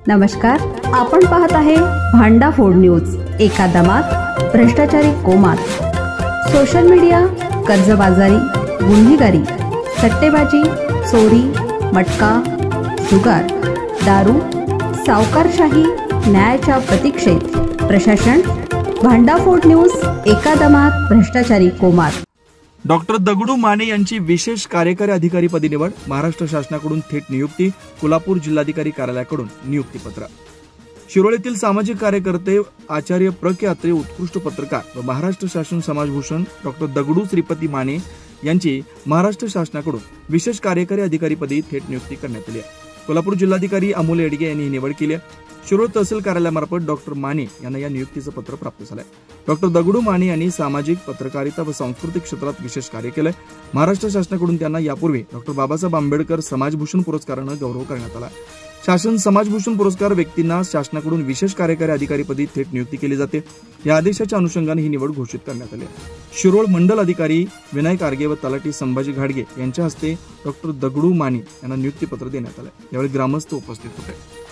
नमस्कार, आपण पाहत आहे भांडाफोड न्यूज। एका दमात भ्रष्टाचारी कोमात, सोशल मीडिया, कर्जबाजारी, गुन्हेगारी, सट्टेबाजी, चोरी, मटका, जुगार, दारू, सावकारशाही, न्यायाच्या प्रतीक्षेत प्रशासन। भांडाफोड न्यूज, एका दमात भ्रष्टाचारी कोमात। डॉक्टर दगडू माने यांची विशेष कार्यकारी अधिकारी पदी निवड। महाराष्ट्र शासनाकडून थेट नियुक्ती। कोल्हापूर जिल्हाधिकारी कार्यालयाकडून नियुक्तीपत्र। शिरोळीतील सामाजिक कार्यकर्ते आचार्य प्रख्याते उत्कृष्ट पत्रकार व महाराष्ट्र शासन समाजभूषण डॉक्टर दगडू श्रीपती माने यांची महाराष्ट्र शासनाकडून विशेष कार्यकारी अधिकारी पदी थेट नियुक्ती करण्यात आली आहे। कोल्हापूर जिल्हाधिकारी अमोल येडगे यांनी ही निवड केली आहे। शिरोळ तहसील कार्यालयामार्फत डॉक्टर माने यांना या नियुक्तीचं पत्र प्राप्त झालंय। डॉक्टर दगडू माने यांनी सामाजिक, पत्रकारिता व सांस्कृतिक क्षेत्रात विशेष कार्य केलंय। महाराष्ट्र शासनाकडून त्यांना यापूर्वी डॉक्टर बाबासाहेब आंबेडकर समाजभूषण पुरस्कारानं गौरव करण्यात आला। शासन समाजभूषण पुरस्कार व्यक्तींना शासनाकडून विशेष कार्यकारी अधिकारी पदी थेट नियुक्ती केली जाते। या आदेशाच्या अनुषंगाने ही निवड घोषित करण्यात आली आहे। शिरोळ मंडल अधिकारी विनायक आर्गे व तलाठी संभाजी घाडगे यांच्या हस्ते डॉक्टर दगडू माने यांना नियुक्तीपत्र देण्यात आलं। यावेळी ग्रामस्थ उपस्थित होते।